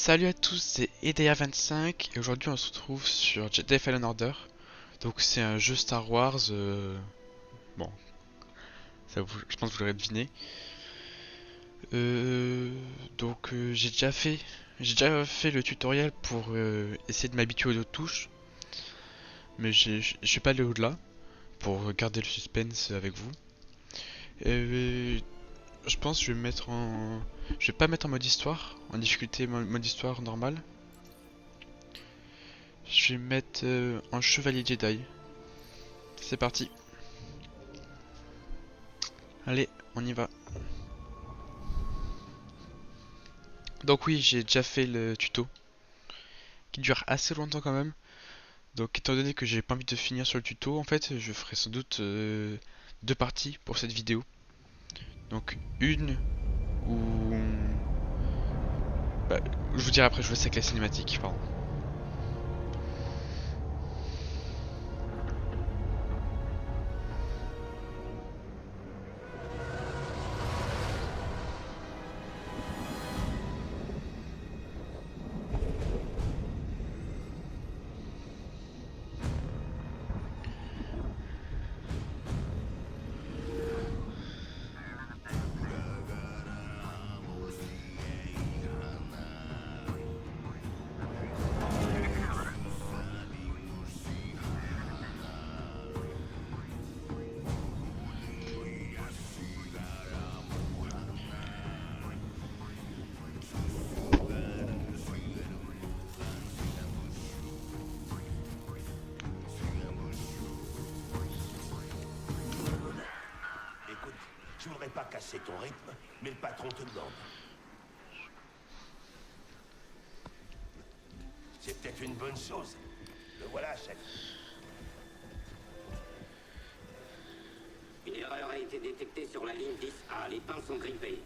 Salut à tous, c'est Edea25 et aujourd'hui on se retrouve sur Jedi Fallen Order. Donc c'est un jeu Star Wars, bon, je pense que vous l'aurez deviné. Euh, j'ai déjà fait le tutoriel pour essayer de m'habituer aux autres touches, mais je suis pas allé au-delà pour garder le suspense avec vous. Euh, je pense que je vais pas mettre en mode histoire, en difficulté mode histoire normal. Je vais mettre en chevalier Jedi. C'est parti. Allez, on y va. Donc oui, j'ai déjà fait le tuto, qui dure assez longtemps quand même. Donc étant donné que j'ai pas envie de finir sur le tuto, en fait, je ferai sans doute deux parties pour cette vidéo. Donc une où... Bah, je vous dirai après, je vous laisse avec la cinématique, pardon. Écoute, je voudrais pas casser ton rythme, mais le patron te demande. C'est peut-être une bonne chose. Le voilà, chef. Une erreur a été détectée sur la ligne 10A. Les pins sont grippés.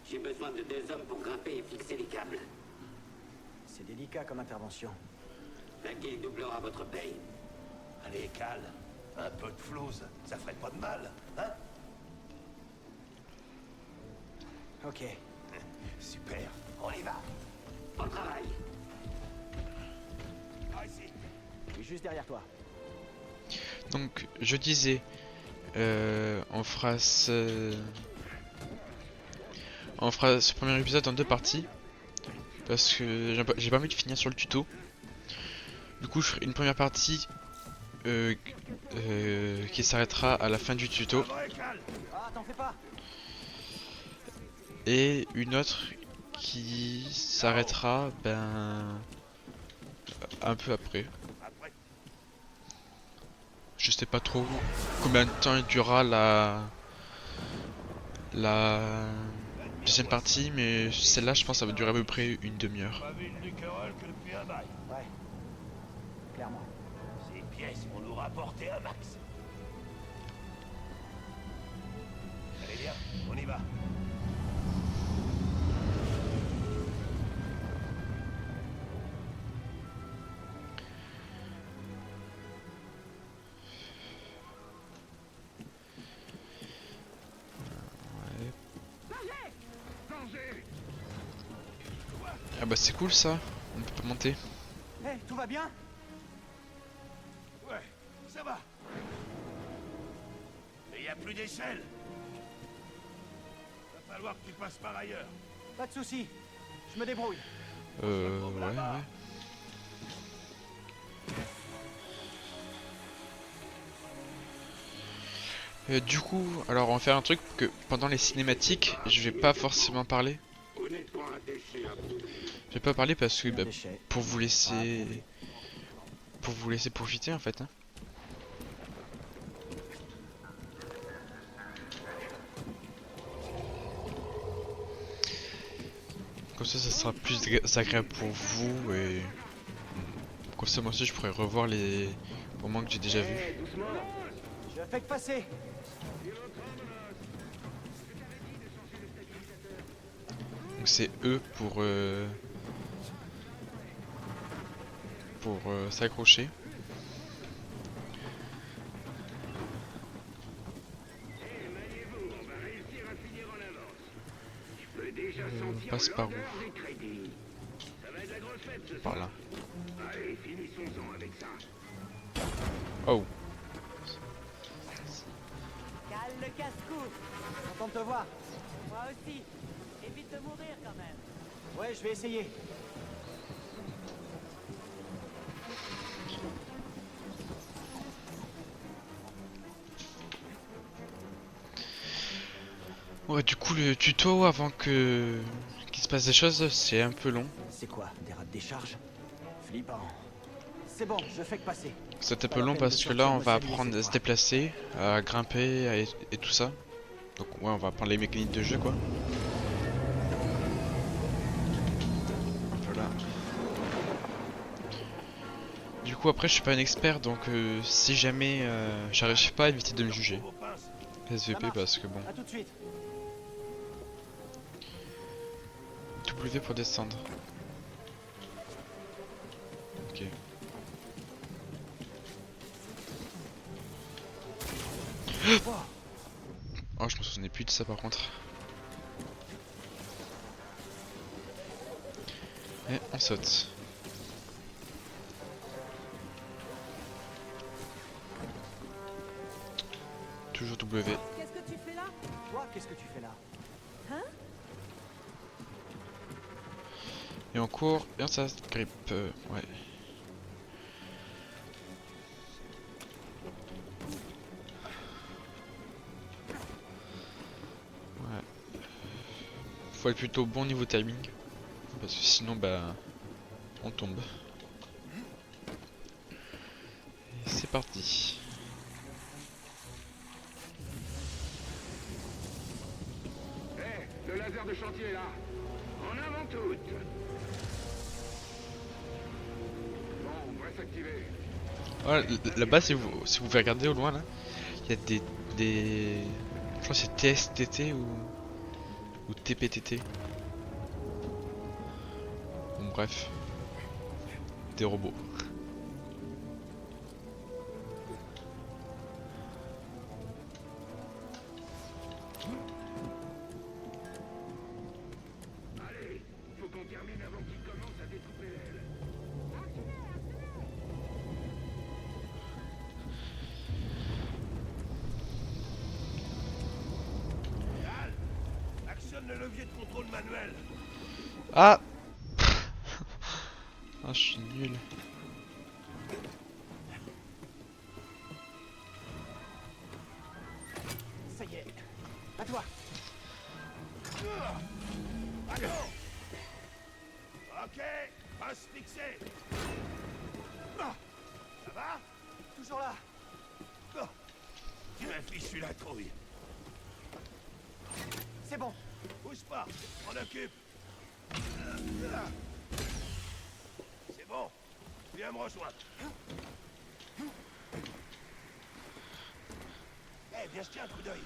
J'ai besoin de 2 hommes pour grimper et fixer les câbles. C'est délicat comme intervention. La guilde doublera votre paye. Allez, calme. Un peu de flouze, ça ferait pas de mal, hein? Ok. Super, on y va. Au travail. Ah, ici. Je suis juste derrière toi. Donc je disais, on fera ce premier épisode en deux parties. Parce que j'ai pas envie de finir sur le tuto. Du coup je ferai une première partie qui s'arrêtera à la fin du tuto. Ah, ouais, calme. Ah, t'en fais pas. Et une autre qui s'arrêtera un peu après. Après, Je sais pas trop combien de temps il durera la deuxième partie, mais celle-là je pense que ça va durer à peu près une demi-heure. pas vu une luquerolles que depuis un bail. Ouais. Clairement. Ces pièces vont nous rapporter un max. Allez, viens, on y va. Ah bah c'est cool ça, on peut pas monter. Hé, tout va bien? Ouais, ça va. Mais il y a plus d'échelle. Va falloir que tu passes par ailleurs. Pas de soucis. Je me débrouille. Ouais. Du coup, alors on va faire un truc que pendant les cinématiques, je vais pas forcément parler. Vous n'êtes pas un déchet à bout. Je vais pas parler parce que Un déchet. pour vous laisser prouvé. profiter en fait, hein. Comme ça sera plus agréable pour vous et comme ça moi aussi je pourrais revoir les moments que j'ai déjà vus. Je fais que passer. Donc c'est eux pour s'accrocher. On passe par où? Par là. Oh. Cale le casse-cou. Content de te voir. Moi aussi. Évite de mourir quand même. Ouais, je vais essayer. Ouais, du coup, le tuto avant que qu'il se passe des choses, c'est un peu long. C'est quoi, des rats de décharge? Flippant. C'est bon, je fais que passer. C'est un Pas peu la long peine parce de que là, sortir on me va saluer, apprendre c'est à se toi. déplacer, à grimper et tout ça. Donc ouais, on va apprendre les mécaniques de jeu, quoi. Voilà. Du coup, après, je suis pas un expert, donc si jamais j'arrive pas, évitez de me juger. Vos pinces. Ça SVP marche. parce que bon. À tout de suite. W pour descendre. Ok. Oh, je me souvenais plus de ça par contre. Et on saute. Toujours W. Qu'est-ce que tu fais là? Toi, qu'est-ce que tu fais là? Et on court, et ça grippe. Ouais. Ouais. Faut être plutôt bon niveau timing. Parce que sinon, bah. On tombe. Et c'est parti. Le laser de chantier là. En avant toutes. Bon, on va s'activer. Voilà, là-bas, si vous pouvez regarder au loin, là, il y a des... Je crois que c'est TSTT ou TPTT. Bon, bref. Des robots. Allez, faut qu'on termine avant qu'il commence à découper l'aile. Cal, actionne le levier de contrôle manuel. Ah. Ah, je suis nul. Ça y est. À toi. Allons. Ok, passe fixée. Ça va? Toujours là. Oh, tu m'as fichu la trouille. C'est bon. Bouge pas, on occupe. C'est bon, viens me rejoindre. Eh, viens jeter un coup d'œil.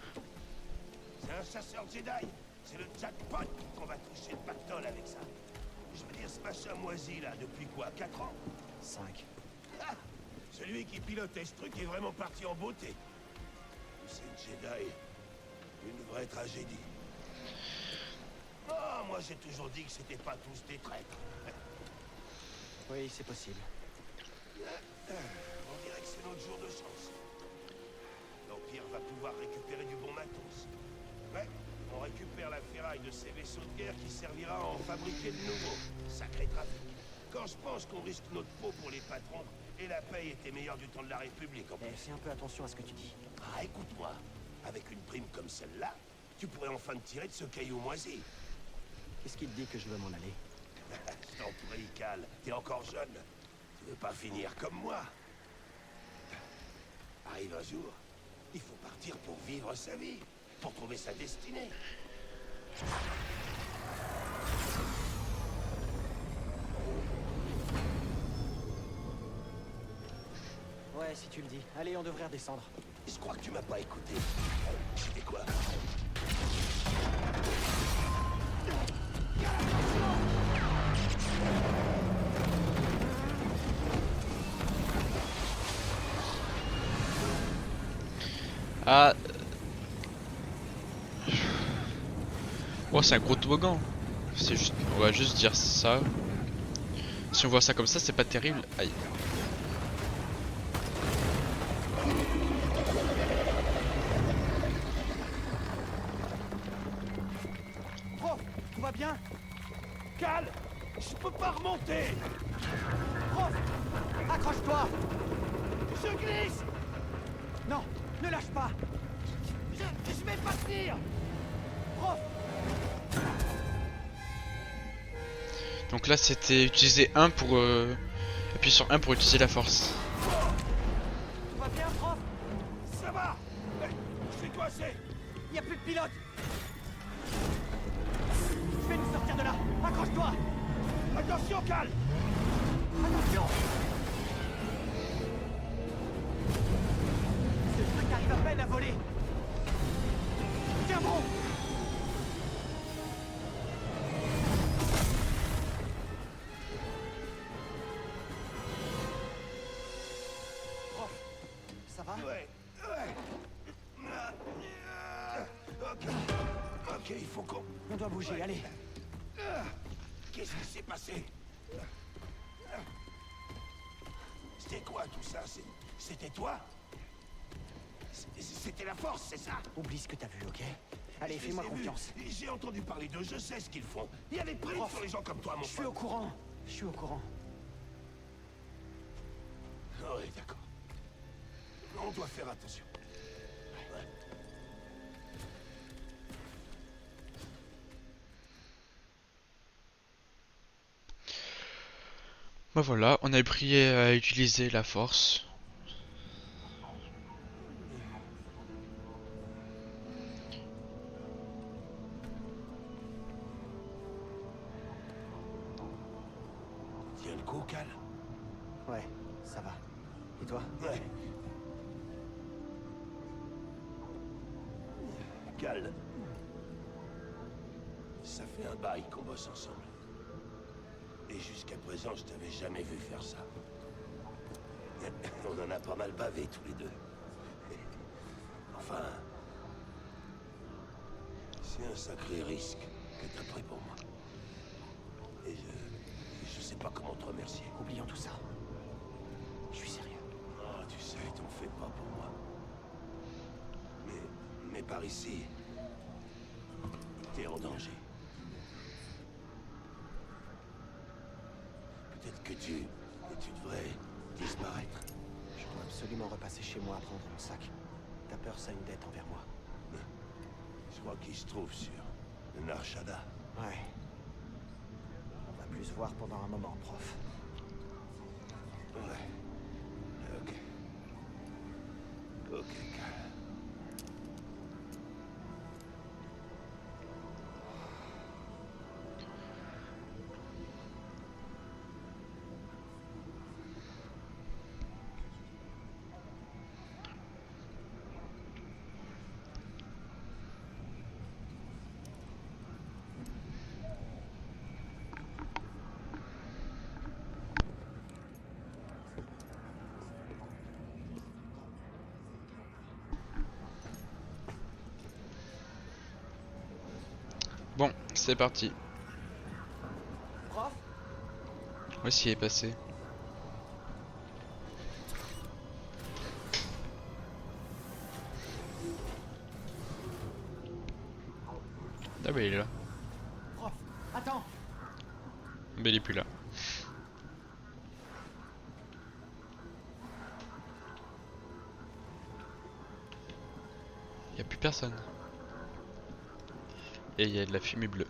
C'est un chasseur Jedi. C'est le jackpot qu'on va toucher le pactole avec ça. Je veux dire, ce machin moisi là, depuis quoi, 4 ans? 5. Ah, celui qui pilotait ce truc est vraiment parti en beauté. C'est Jedi. Une vraie tragédie. Oh, moi j'ai toujours dit que c'était pas tous des traîtres. Oui, c'est possible. On dirait que c'est notre jour de chance. L'Empire va pouvoir récupérer du bon matos. Ouais, on récupère la ferraille de ces vaisseaux de guerre qui servira à en fabriquer de nouveaux. Sacré trafic. Quand je pense qu'on risque notre peau pour les patrons, et la paye était meilleure du temps de la République en plus. Eh, fais un peu attention à ce que tu dis. Ah, écoute-moi, avec une prime comme celle-là, tu pourrais enfin te tirer de ce caillou moisi. Qu'est-ce qui te dit que je veux m'en aller? Je t'en prie, Cal, t'es encore jeune. Tu veux pas finir comme moi. Arrive un jour, il faut partir pour vivre sa vie, pour trouver sa destinée. Ouais, si tu le dis. Allez, on devrait redescendre. Je crois que tu m'as pas écouté. Et quoi? Ah. Oh, c'est un gros toboggan. C'est juste, on va juste dire ça. Si on voit ça comme ça, c'est pas terrible. Aïe. Prof, tout va bien? Cal, je peux pas remonter. Prof, accroche-toi! Je glisse. Non, ne lâche pas! Je vais pas tenir. Prof, Donc là, c'était utiliser 1 pour... appuyer sur 1 pour utiliser la force. tout va bien, prof? Ça va. Je suis coincé. Y a plus de pilote! Je vais nous sortir de là! Accroche-toi! Attention, Cal. Attention! Ce truc arrive à peine à voler! Tiens bon! Prof, ça va? Ouais. Ok. Ok, il faut qu'on... On doit bouger, allez! Qu'est-ce qui s'est passé? C'était quoi tout ça? C'était toi? C'était la force, c'est ça? Oublie ce que t'as vu, ok? Allez, Je fais-moi les ai vus. confiance. J'ai entendu parler d'eux, je sais ce qu'ils font. Il y a des primes Prof, sur les gens comme toi, mon Je suis au pote. courant. Je suis au courant. Oui, d'accord. On doit faire attention. Ouais. Bah voilà, on a appris à utiliser la force. Tiens le coup, Cal. Ouais, ça va. Et toi? Ouais. Cal. Ça fait un bail qu'on bosse ensemble. Et jusqu'à présent, je t'avais jamais vu faire ça. On en a pas mal bavé tous les deux. Enfin... C'est un sacré risque que t'as pris pour moi. Et je sais pas comment te remercier. Oublions tout ça. Je suis sérieux. Oh, tu sais, t'en fais pas pour moi. Mais par ici, t'es en danger. Peut-être que tu devrais disparaître. Je dois absolument repasser chez moi à prendre mon sac. Ta peur, ça a une dette envers moi. Je crois qu'il se trouve sur le Narshada. Ouais. On va plus se voir pendant un moment, prof. Ouais. Ok. Ok, Cal. Bon, c'est parti. Prof? Voici est passé. Ah bah il est là. Prof, attends! Mais il est plus là. Il y a plus personne. Et il y a de la fumée bleue.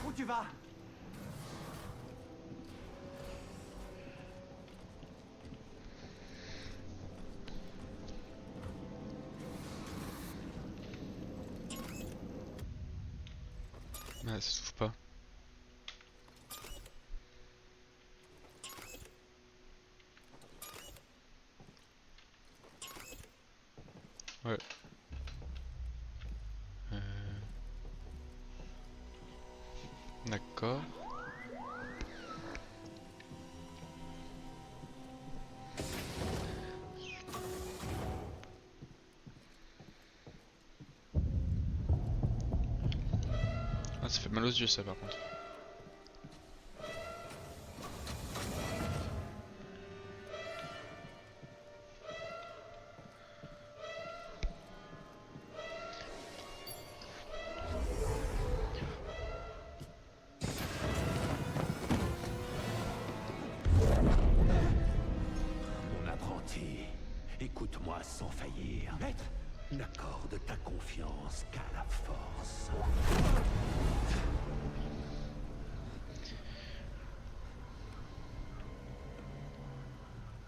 Où tu vas? Ah, ça s'ouvre pas. Ouais. D'accord. Ah, ça fait mal aux yeux ça par contre. Mon apprenti, écoute-moi sans faillir. Maître, n'accorde ta confiance qu'à la force.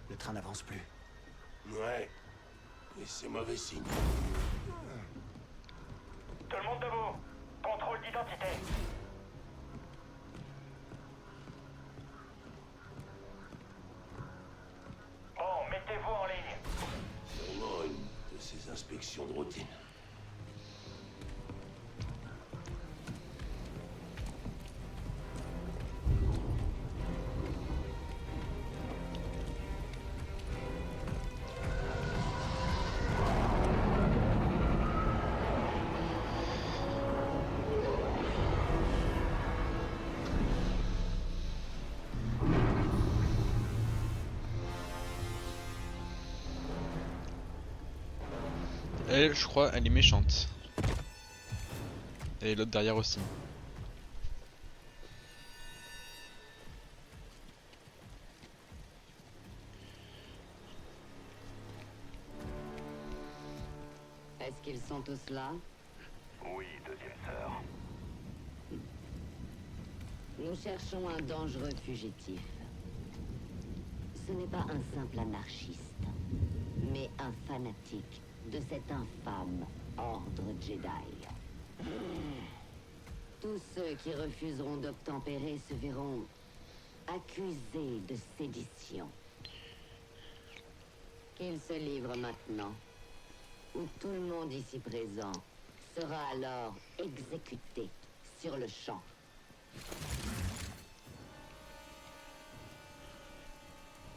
Le train n'avance plus. Ouais. Et c'est mauvais signe. Tout le monde debout. Contrôle d'identité. Bon, mettez-vous en ligne. Sûrement une de ces inspections de routine. Elle, je crois, elle est méchante. Et l'autre derrière aussi. Est-ce qu'ils sont tous là? Oui, deuxième sœur. Nous cherchons un dangereux fugitif. Ce n'est pas un simple anarchiste, mais un fanatique de cet infâme ordre Jedi. Tous ceux qui refuseront d'obtempérer se verront accusés de sédition. Qu'ils se livrent maintenant, ou tout le monde ici présent sera alors exécuté sur le champ.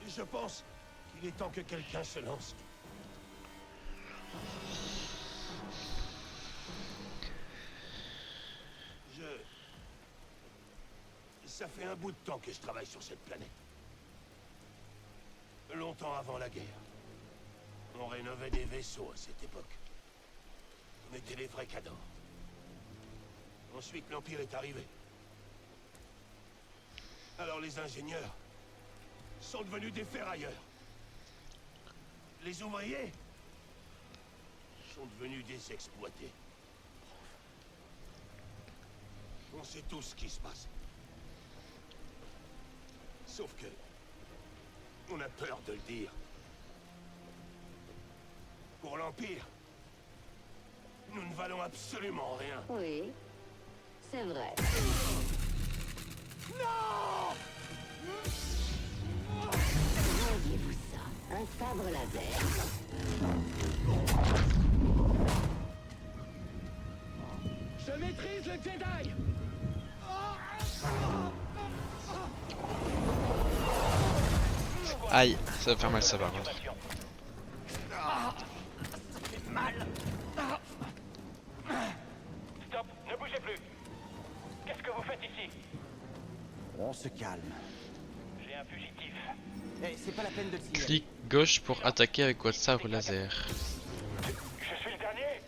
Je pense qu'il est temps que quelqu'un se lance. Ça fait un bout de temps que je travaille sur cette planète. Longtemps avant la guerre. On rénovait des vaisseaux à cette époque. On était les vrais cadors. Ensuite, l'Empire est arrivé. Alors les ingénieurs sont devenus des ferrailleurs. Les ouvriers sont devenus des exploités. On sait tous ce qui se passe. Sauf que... on a peur de le dire. Pour l'Empire, nous ne valons absolument rien. Oui, c'est vrai. Non! Voyez-vous ça? Un sabre laser. Je maîtrise le Jedi! Aïe, ça va faire mal ça par contre. Stop, ne bougez plus. Qu'est-ce que vous faites ici? On se calme. J'ai un fugitif. Eh, c'est pas la peine de le signaler. Clic gauche pour attaquer avec votre sabre laser. Je suis le dernier.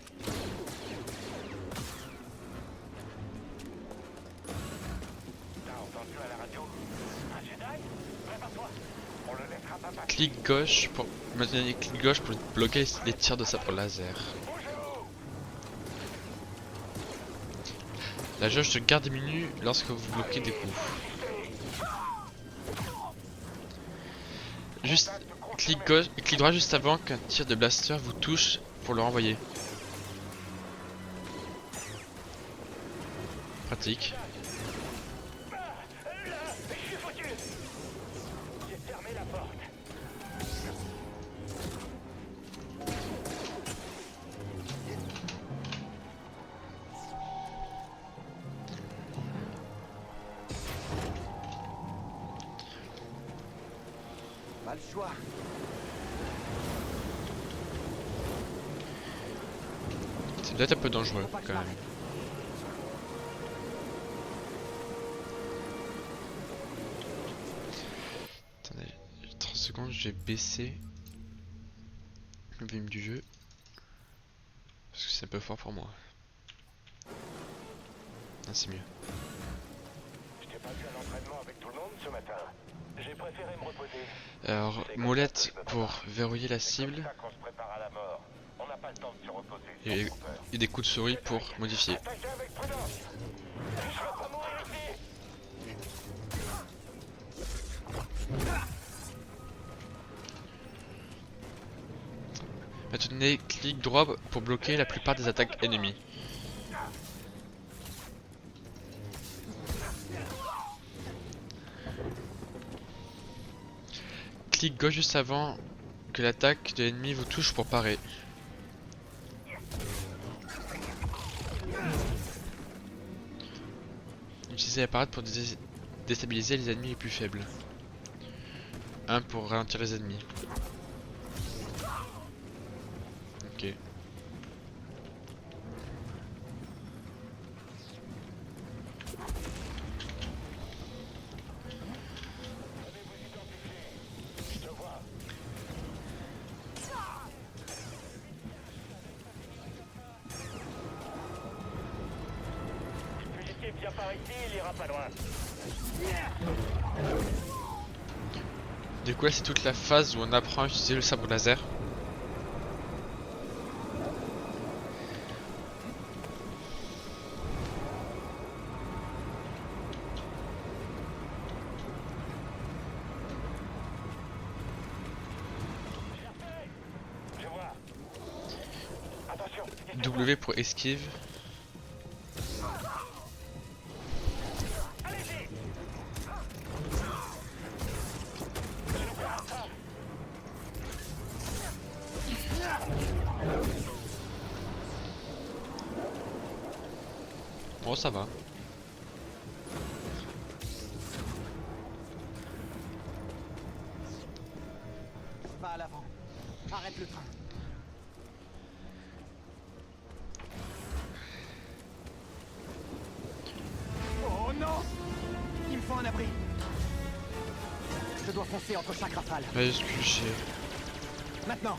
T'as entendu à la radio? Un Jedi? Prépare-toi. On le laissera pas passer. Clic gauche pour maintenir clic gauche pour bloquer les tirs de sabre laser. Bougez-vous. La jauge se garde diminue lorsque vous bloquez des coups. Juste clic gauche, clic droit juste avant qu'un tir de blaster vous touche pour le renvoyer. Pratique. Là, je suis foutu. J'ai fermé la porte. Pas le choix. C'est peut-être un peu dangereux Faut pas que je quand même. m'arrête. secondes, je vais baisser le volume du jeu. Parce que c'est un peu fort pour moi. Ah, c'est mieux. Je t'ai pas vu à l'entraînement avec tout le monde ce matin. J'ai préféré me reposer. Alors, molette pour verrouiller la cible. C'est comme ça qu'on se prépare à la mort. On n'a pas le temps de se reposer. Et, et des coups de souris pour modifier. Attaquez avec prudence. Je veux pas mourir ici. Maintenez clic droit pour bloquer la plupart des attaques ennemies. Clic gauche juste avant que l'attaque de l'ennemi vous touche pour parer. Utilisez la parade pour déstabiliser les ennemis les plus faibles. 1 pour ralentir les ennemis. Ok. Fugitif vient par ici, il ira pas loin. Du coup là c'est toute la phase où on apprend à utiliser le sabre laser. Je vois. Attention. W pour esquive. Allez-y. Bon ça va. Va à l'avant. Arrête le train. Oh non! Il me faut un abri. Je dois foncer entre chaque rafale. Majuscule G. Maintenant.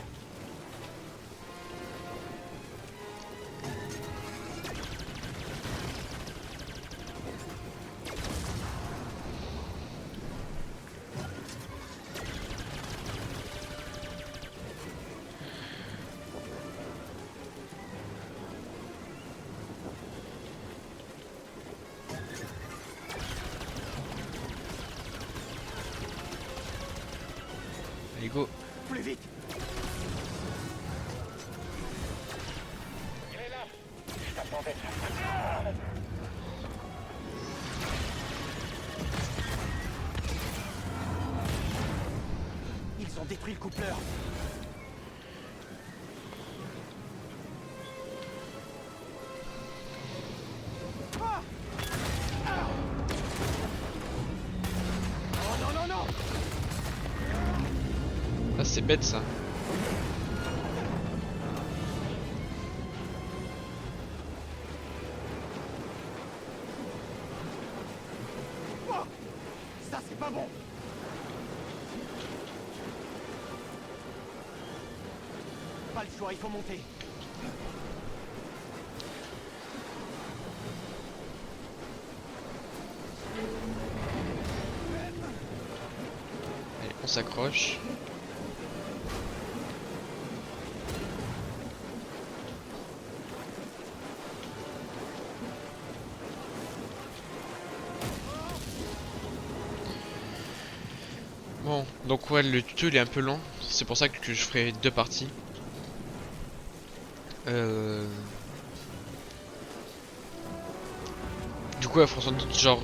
Allez go. Plus vite. Il est là. Je t'attendais. Ils ont détruit le coupleur. Ah! Ah! Oh non, non, non! Ah c'est bête ça. Oh! Ça, c'est pas bon! Pas le choix, il faut monter. Allez, on s'accroche. Bon, donc ouais, le tuto il est un peu long, c'est pour ça que je ferai 2 parties. Du coup, elles feront sans doute genre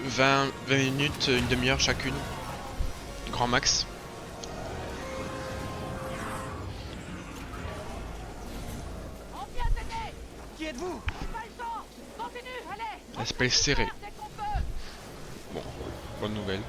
20 minutes, une demi-heure chacune, grand max. On vient t'aider. Qui êtes-vous? Pas le temps. Continue, allez. L'aspect serré. Dès qu'on peut. Bon, bonne nouvelle.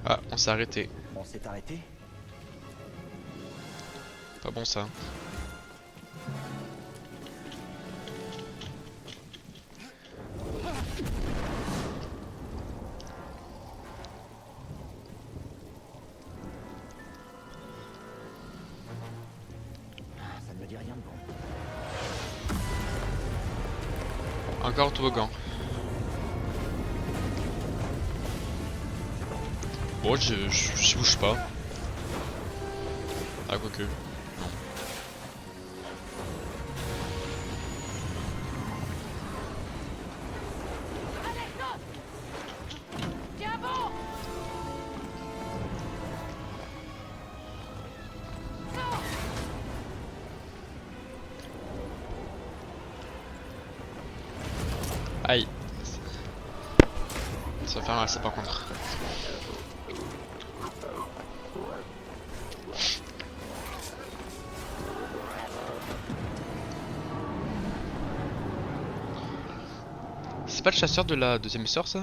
Ah, on s'est arrêté. On s'est arrêté? Pas bon ça. Ça ne me dit rien de bon. Encore toboggan. Bon, je bouge pas. Ah, quoique. Non. Allez, saute! Tiens bon! Saute! Aïe. Ça va faire mal ça par contre. C'est pas le chasseur de la deuxième histoire ça?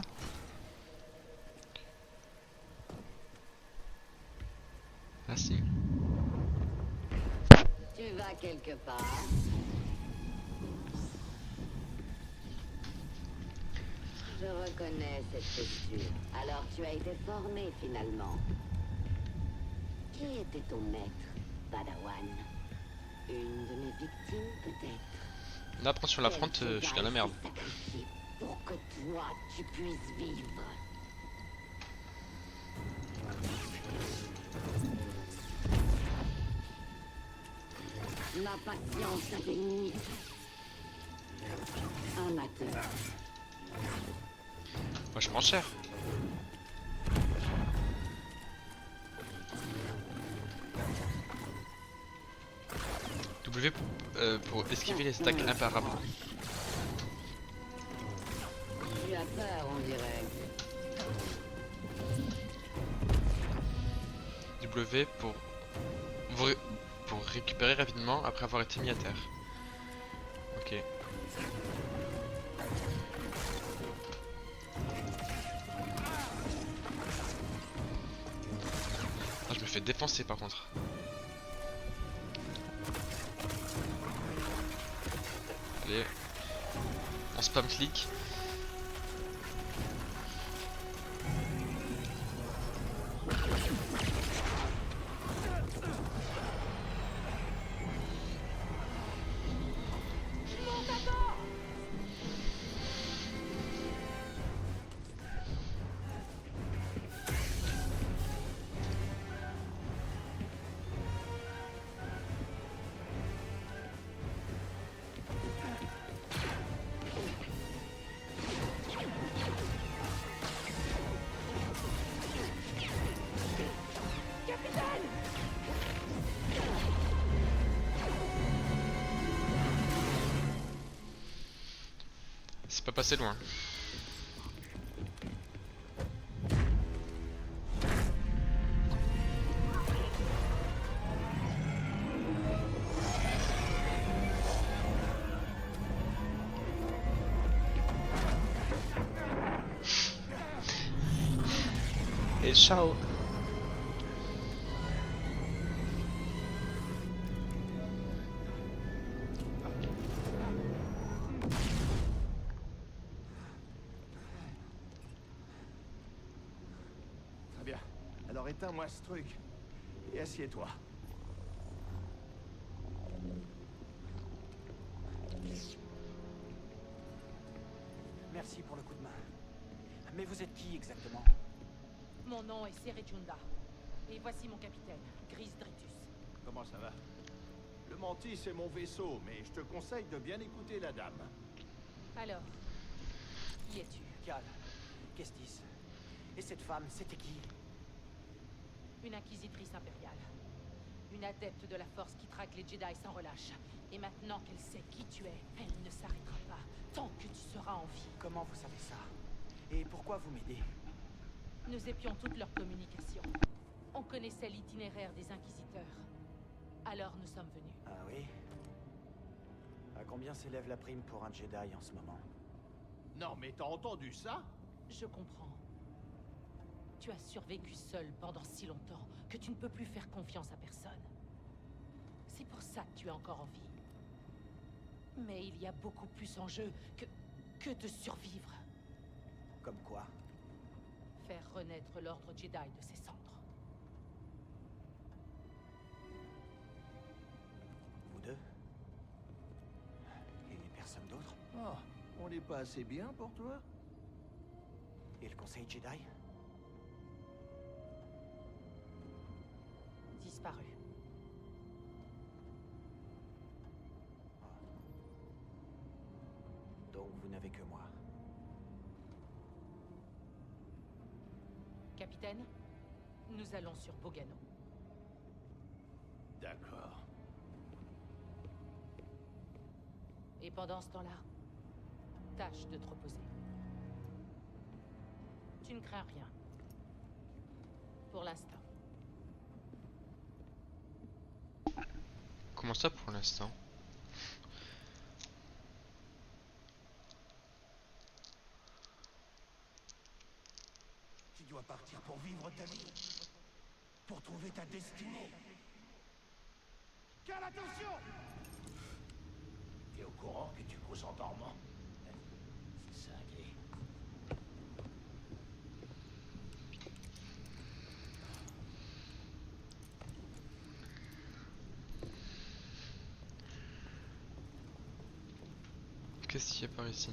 Ah si. Tu vas quelque part? Je reconnais cette posture. Alors tu as été formé finalement. Qui était ton maître, Padawan? Une de mes victimes peut-être? Là, prends sur la fronte, je suis dans la merde. Sacrifié pour que toi tu puisses vivre. Ma patience a des limites. Amateur. Moi je prends cher. W pour esquiver les stacks imparables. Tu as peur, on dirait. W pour récupérer rapidement après avoir été mis à terre. Ok. Ah, je me fais défoncer par contre. Allez. On spam clic. C'est pas passé loin. Et ciao. Très bien. Alors éteins-moi ce truc. Et assieds-toi. Merci pour le coup de main. Mais vous êtes qui exactement? Mon nom est Serejunda. Et voici mon capitaine, Gris Dritus. Comment ça va? Le Mantis, c'est mon vaisseau, mais je te conseille de bien écouter la dame. Alors, qui es-tu? Cal, Kestis. Et cette femme, c'était qui? Une inquisitrice impériale. Une adepte de la force qui traque les Jedi sans relâche. Et maintenant qu'elle sait qui tu es, elle ne s'arrêtera pas tant que tu seras en vie. Comment vous savez ça? Et pourquoi vous m'aidez? Nous épions toute leur communication. On connaissait l'itinéraire des inquisiteurs. Alors nous sommes venus. Ah oui? À combien s'élève la prime pour un Jedi en ce moment? Non, mais t'as entendu ça? Je comprends. Tu as survécu seul pendant si longtemps que tu ne peux plus faire confiance à personne. C'est pour ça que tu es encore en vie. Mais il y a beaucoup plus en jeu que de survivre. Comme quoi? Faire renaître l'ordre Jedi de ses cendres. Vous deux? Et personne d'autre? Oh, on n'est pas assez bien pour toi? Et le Conseil Jedi? Disparu. Donc vous n'avez que moi. Capitaine, nous allons sur Bogano. D'accord. Et pendant ce temps-là, tâche de te reposer. Tu ne crains rien. Pour l'instant. Comment ça pour l'instant? Tu dois partir pour vivre ta vie. Pour trouver ta destinée. Quelle attention! T'es au courant que tu causes en dormant? C'est cinglé. Qu'est-ce qu'il y a par ici?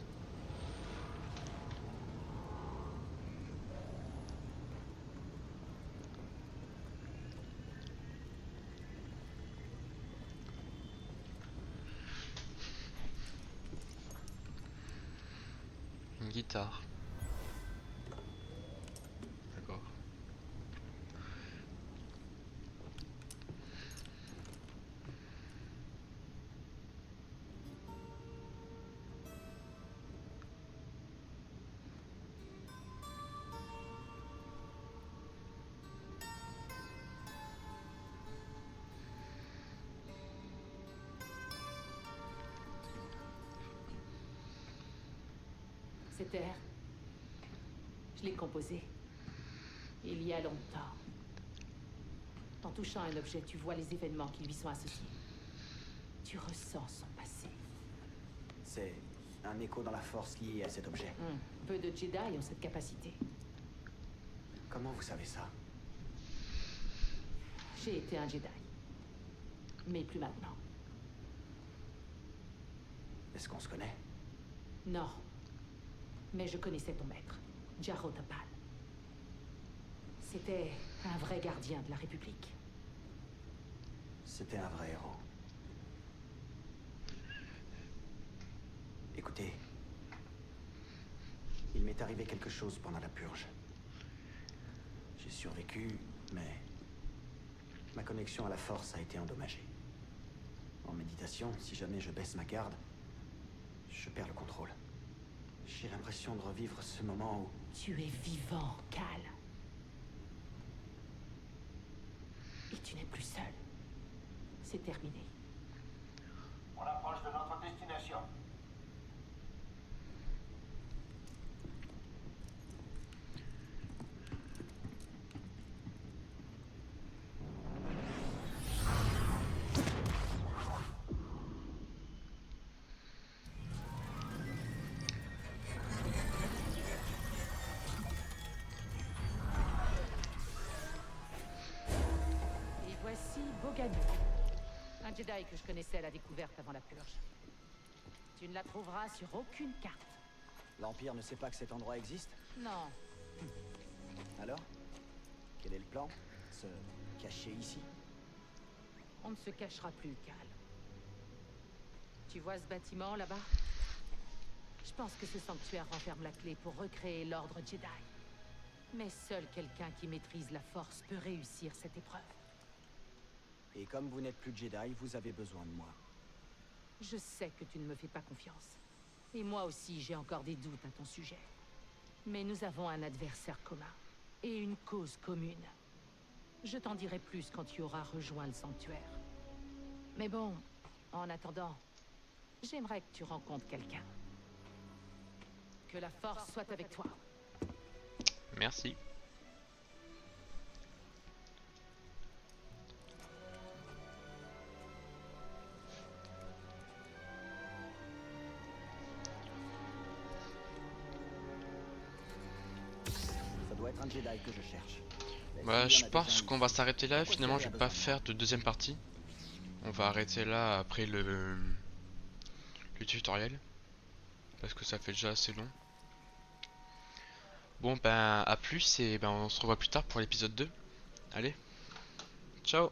Une guitare. D'accord. Cette air, je l'ai composée il y a longtemps. En touchant un objet, tu vois les événements qui lui sont associés. Tu ressens son passé. C'est un écho dans la force lié à cet objet. Peu de Jedi ont cette capacité. Comment vous savez ça? J'ai été un Jedi. Mais plus maintenant. Est-ce qu'on se connaît? Non. Mais je connaissais ton maître, Jaro Tapal. C'était un vrai gardien de la République. C'était un vrai héros. Écoutez, il m'est arrivé quelque chose pendant la purge. J'ai survécu, mais ma connexion à la force a été endommagée. En méditation, si jamais je baisse ma garde, je perds le contrôle. J'ai l'impression de revivre ce moment où... Tu es vivant, Cal. Et tu n'es plus seul. C'est terminé. On approche de notre destination. Et voici Bogano. Un Jedi que je connaissais à la découverte avant la purge. Tu ne la trouveras sur aucune carte. L'Empire ne sait pas que cet endroit existe? Non. Alors? Quel est le plan? Se cacher ici? On ne se cachera plus, Cal. Tu vois ce bâtiment là-bas? Je pense que ce sanctuaire renferme la clé pour recréer l'ordre Jedi. Mais seul quelqu'un qui maîtrise la force peut réussir cette épreuve. Et comme vous n'êtes plus Jedi, vous avez besoin de moi. Je sais que tu ne me fais pas confiance. Et moi aussi, j'ai encore des doutes à ton sujet. Mais nous avons un adversaire commun. Et une cause commune. Je t'en dirai plus quand tu auras rejoint le sanctuaire. Mais bon, en attendant, j'aimerais que tu rencontres quelqu'un. Que la force soit avec toi. Merci. un Jedi que je cherche. Bah, Celle-ci je en a pense déjà qu'on une. va s'arrêter là. Pourquoi Finalement, Clé je a vais pas besoin de faire de deuxième partie. On va arrêter là après le tutoriel. Parce que ça fait déjà assez long. Bon, ben, à plus et ben, on se revoit plus tard pour l'épisode 2. Allez, ciao!